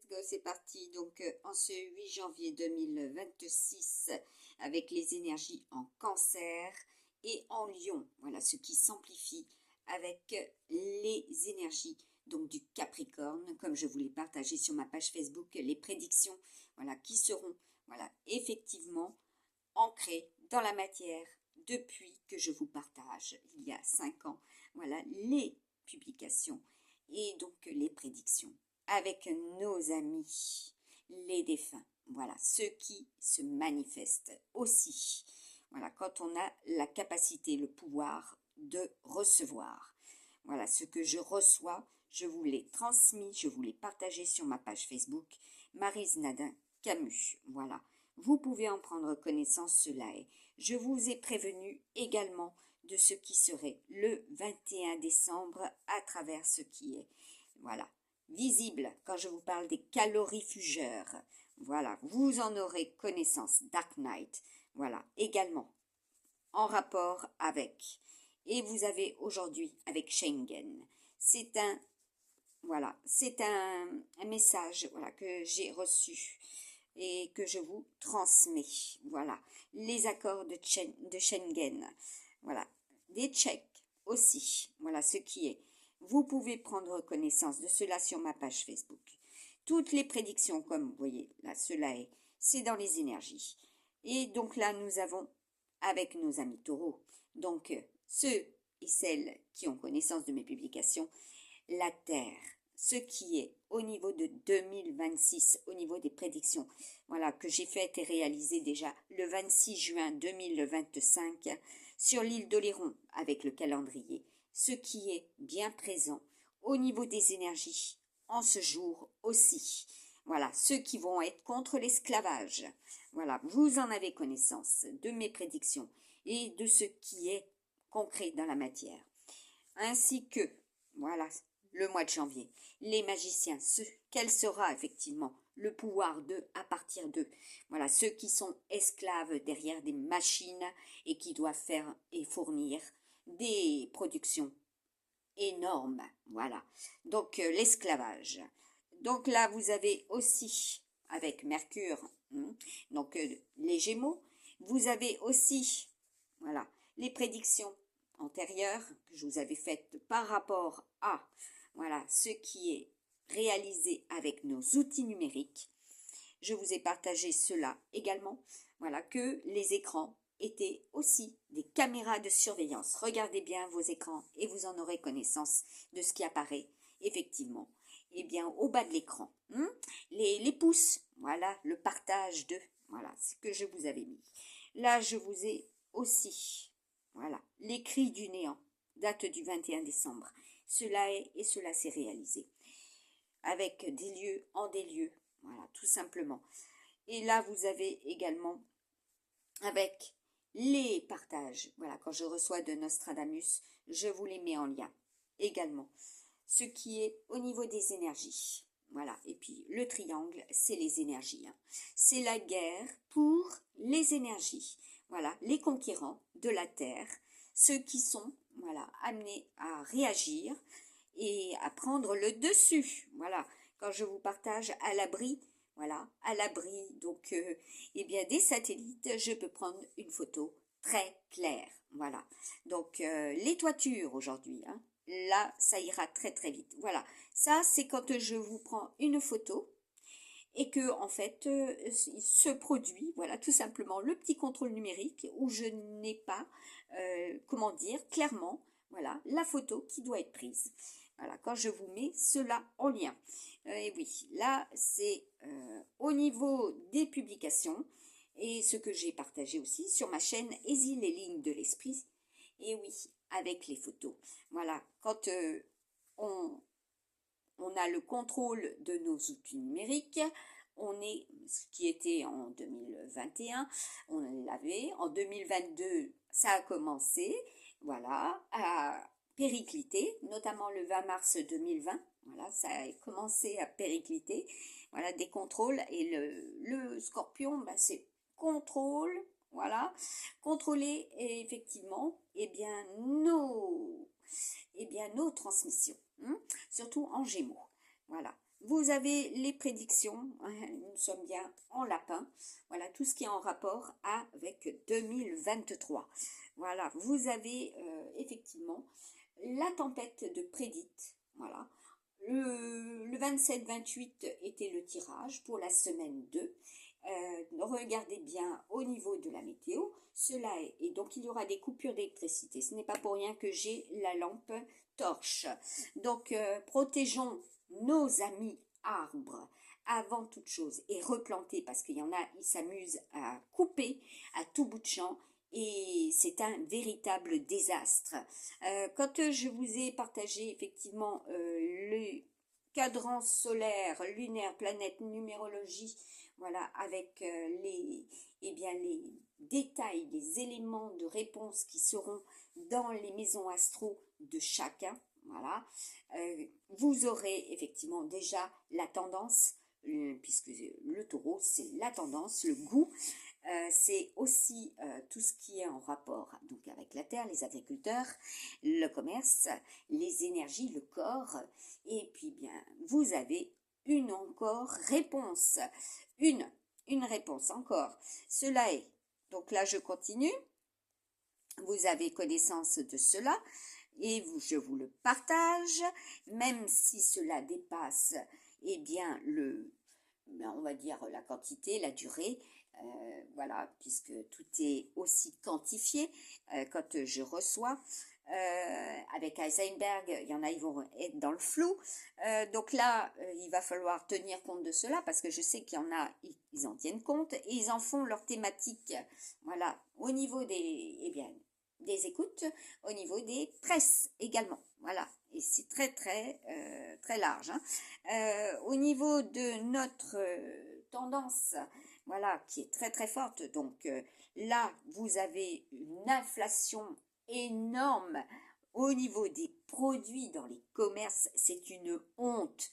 go, c'est parti. Donc, en ce 8 janvier 2026, avec les énergies en Cancer et en Lion, voilà, ce qui s'amplifie avec les énergies donc du Capricorne, comme je vous l'ai partagé sur ma page Facebook, les prédictions, voilà, qui seront, voilà, effectivement ancrées dans la matière depuis que je vous partage, il y a 5 ans, voilà, les publications et donc les prédictions avec nos amis, les défunts, voilà, ceux qui se manifestent aussi, voilà, quand on a la capacité, le pouvoir de recevoir, voilà, ce que je reçois, je vous l'ai transmis, je vous l'ai partagé sur ma page Facebook, Maryse Nadin Camus, voilà, vous pouvez en prendre connaissance, cela est. Je vous ai prévenu également de ce qui serait le 21 décembre à travers ce qui est, voilà, visible quand je vous parle des calorifugeurs. Voilà, vous en aurez connaissance. Dark Knight, voilà, également en rapport avec. Et vous avez aujourd'hui avec Schengen. C'est un, voilà, c'est un message, voilà, que j'ai reçu et que je vous transmets. Voilà, les accords de Schengen. Voilà, des Tchèques aussi. Voilà ce qui est. Vous pouvez prendre connaissance de cela sur ma page Facebook. Toutes les prédictions, comme vous voyez, là, cela est, c'est dans les énergies. Et donc là, nous avons, avec nos amis taureaux, donc ceux et celles qui ont connaissance de mes publications, la Terre, ce qui est au niveau de 2026, au niveau des prédictions, voilà, que j'ai fait et réalisé déjà le 26 juin 2025 sur l'île d'Oléron avec le calendrier, ce qui est bien présent au niveau des énergies en ce jour aussi. Voilà, ceux qui vont être contre l'esclavage. Voilà, vous en avez connaissance de mes prédictions et de ce qui est concret dans la matière. Ainsi que, voilà, le mois de janvier, les magiciens, quel sera effectivement le pouvoir d'eux à partir d'eux. Voilà, ceux qui sont esclaves derrière des machines et qui doivent faire et fournir des productions énormes. Voilà, donc l'esclavage. Donc là, vous avez aussi, avec Mercure, donc les Gémeaux, vous avez aussi, voilà, les prédictions antérieures que je vous avais faites par rapport à, voilà, ce qui est réalisé avec nos outils numériques. Je vous ai partagé cela également, voilà, que les écrans étaient aussi des caméras de surveillance. Regardez bien vos écrans et vous en aurez connaissance de ce qui apparaît effectivement. Eh bien, au bas de l'écran, les pouces, voilà, le partage de, voilà, ce que je vous avais mis. Là, je vous ai aussi, voilà, les cris du néant, date du 21 décembre. Cela est et cela s'est réalisé. Avec des lieux en des lieux, voilà, tout simplement. Et là, vous avez également avec les partages. Voilà, quand je reçois de Nostradamus, je vous les mets en lien également. Ce qui est au niveau des énergies. Voilà, et puis le triangle, c'est les énergies. C'est la guerre pour les énergies. Voilà, les conquérants de la Terre, ceux qui sont, voilà, amenés à réagir et à prendre le dessus. Voilà, quand je vous partage à l'abri, voilà, à l'abri, donc, eh bien, des satellites, je peux prendre une photo très claire. Voilà, donc, les toitures aujourd'hui, là, ça ira très très vite. Voilà, ça, c'est quand je vous prends une photo et que, en fait, il se produit, voilà, tout simplement, le petit contrôle numérique où je n'ai pas, comment dire, clairement, voilà, la photo qui doit être prise. Voilà, quand je vous mets cela en lien. Et oui, là, c'est au niveau des publications et ce que j'ai partagé aussi sur ma chaîne Aisy les lignes de l'esprit. Et oui, avec les photos. Voilà, quand on a le contrôle de nos outils numériques, on est, ce qui était en 2021, on l'avait, en 2022, ça a commencé, voilà, à péricliter, notamment le 20 mars 2020, voilà, ça a commencé à péricliter, voilà, des contrôles, et le scorpion, ben, c'est contrôle, voilà, contrôler effectivement, eh bien, nos transmissions, surtout en Gémeaux. Voilà, vous avez les prédictions, nous sommes bien en lapin, voilà tout ce qui est en rapport avec 2023. Voilà, vous avez effectivement la tempête de prédite, voilà. Le 27-28 était le tirage pour la semaine 2. Regardez bien au niveau de la météo, cela est, et donc il y aura des coupures d'électricité. Ce n'est pas pour rien que j'ai la lampe torche. Donc protégeons nos amis arbres avant toute chose et replanter parce qu'il y en a, ils s'amusent à couper à tout bout de champ et c'est un véritable désastre. Quand je vous ai partagé effectivement le cadran solaire, lunaire, planète, numérologie, voilà, avec les détails, les éléments de réponse qui seront dans les maisons astro de chacun, voilà, vous aurez effectivement déjà la tendance, puisque le taureau, c'est la tendance, le goût, c'est aussi tout ce qui est en rapport donc avec la terre, les agriculteurs, le commerce, les énergies, le corps, et puis bien vous avez une encore réponse, une réponse encore. Cela est, donc là je continue, vous avez connaissance de cela et je vous le partage, même si cela dépasse eh bien on va dire la quantité, la durée, voilà, puisque tout est aussi quantifié quand je reçois. Avec Heisenberg, il y en a, ils vont être dans le flou. Donc là, il va falloir tenir compte de cela parce que je sais qu'il y en a, ils en tiennent compte et ils en font leur thématique. Voilà, au niveau des écoutes, au niveau des presses également. Voilà, et c'est très large. Au niveau de notre tendance, voilà, qui est très forte. Donc là, vous avez une inflation énorme au niveau des produits dans les commerces. C'est une honte,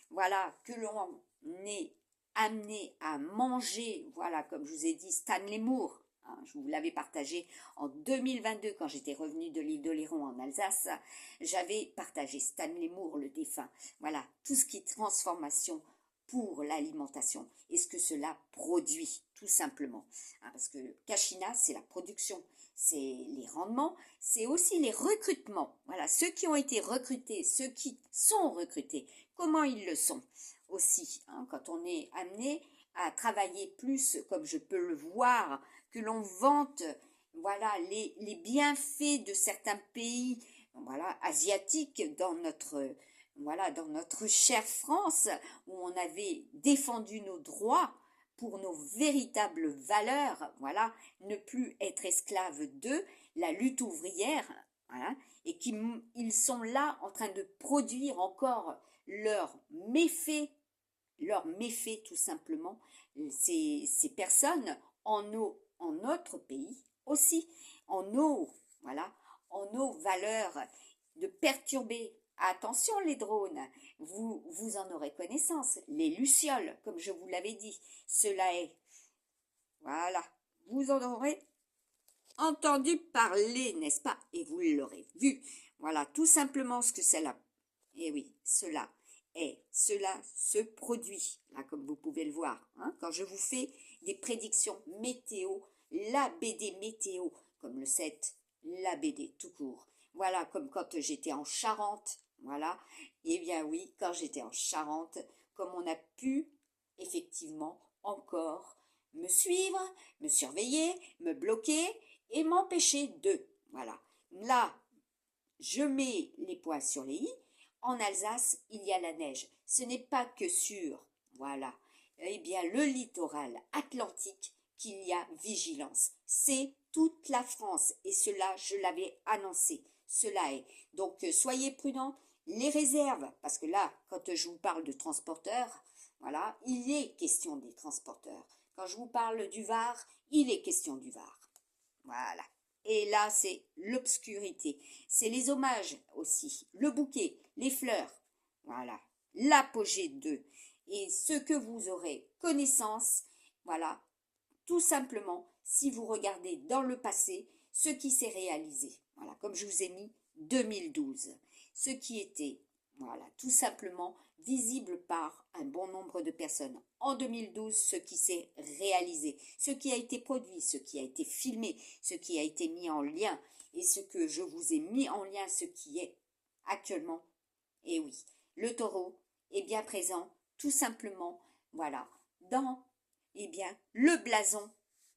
voilà, que l'on est amené à manger, voilà, comme je vous ai dit, Stanley Moore, hein, je vous l'avais partagé en 2022 quand j'étais revenue de l'île d'Oléron en Alsace, j'avais partagé Stanley Moore, le défunt, voilà, tout ce qui est transformation pour l'alimentation et ce que cela produit, tout simplement. Hein, parce que Kashina, c'est la production, c'est les rendements, c'est aussi les recrutements. Voilà, ceux qui ont été recrutés, ceux qui sont recrutés, comment ils le sont aussi. Hein, quand on est amené à travailler plus, comme je peux le voir, que l'on vante, voilà, les bienfaits de certains pays, voilà, asiatiques dans notre chère France, où on avait défendu nos droits pour nos véritables valeurs, voilà, ne plus être esclaves d'eux, la lutte ouvrière, voilà, et ils sont là en train de produire encore leurs méfaits tout simplement, ces personnes en notre pays aussi, voilà, en nos valeurs, de perturber. Attention les drones, vous en aurez connaissance, les lucioles, comme je vous l'avais dit, cela est, voilà, vous en aurez entendu parler, n'est-ce pas? Et vous l'aurez vu, voilà, tout simplement ce que c'est là. Et oui, cela se produit, là, comme vous pouvez le voir, hein, quand je vous fais des prédictions météo, la BD météo, comme le 7, la BD tout court. Voilà, comme quand j'étais en Charente, voilà, et bien oui, quand j'étais en Charente, comme on a pu, effectivement, encore me suivre, me surveiller, me bloquer et m'empêcher de, voilà. Là, je mets les points sur les i. En Alsace, il y a la neige. Ce n'est pas que sur, voilà, eh bien, le littoral atlantique qu'il y a vigilance. C'est toute la France et cela, je l'avais annoncé. Cela est. Donc, soyez prudents. Les réserves, parce que là, quand je vous parle de transporteurs, voilà, il est question des transporteurs. Quand je vous parle du Var, il est question du Var. Voilà. Et là, c'est l'obscurité. C'est les hommages aussi, le bouquet, les fleurs. Voilà, l'apogée d'eux. Et ce que vous aurez connaissance, voilà, tout simplement, si vous regardez dans le passé, ce qui s'est réalisé. Voilà, comme je vous ai mis 2012. Ce qui était, Voilà, tout simplement visible par un bon nombre de personnes. En 2012, ce qui s'est réalisé, ce qui a été produit, ce qui a été filmé, ce qui a été mis en lien et ce que je vous ai mis en lien, ce qui est actuellement. Et oui, le taureau est bien présent, tout simplement, voilà, dans, eh bien, le blason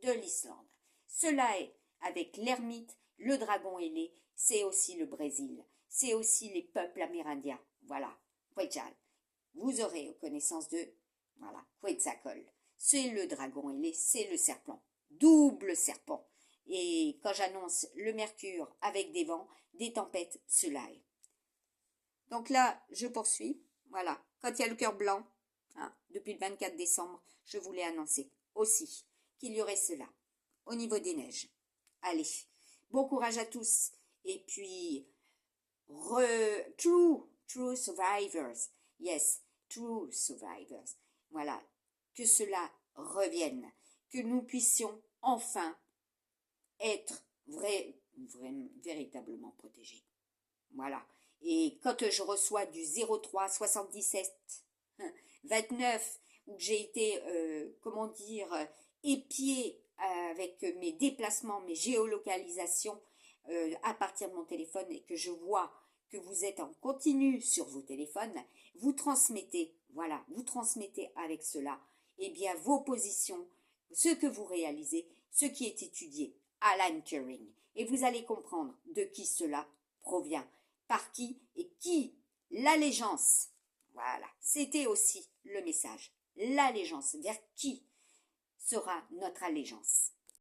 de l'Islande. Cela est avec l'ermite, le dragon ailé, c'est aussi le Brésil, c'est aussi les peuples amérindiens, voilà, Quetzal. Vous aurez connaissance de, voilà, Quetzalcoatl. C'est le dragon ailé, c'est le serpent, double serpent. Et quand j'annonce le mercure avec des vents, des tempêtes, cela est. Donc là, je poursuis. Voilà, quand il y a le cœur blanc, hein, depuis le 24 décembre, je voulais annoncer aussi qu'il y aurait cela au niveau des neiges. Allez, bon courage à tous. Et puis, true survivors. Yes, true survivors. Voilà, que cela revienne, que nous puissions enfin être véritablement protégés. Voilà. Et quand je reçois du 03 77 29, où j'ai été, comment dire, épié avec mes déplacements, mes géolocalisations à partir de mon téléphone et que je vois que vous êtes en continu sur vos téléphones, vous transmettez, voilà, vous transmettez avec cela, eh bien, vos positions, ce que vous réalisez, ce qui est étudié à Alan Turing. Et vous allez comprendre de qui cela provient, par qui et qui, l'allégeance. Voilà, c'était aussi le message. L'allégeance, vers qui sera notre allégeance.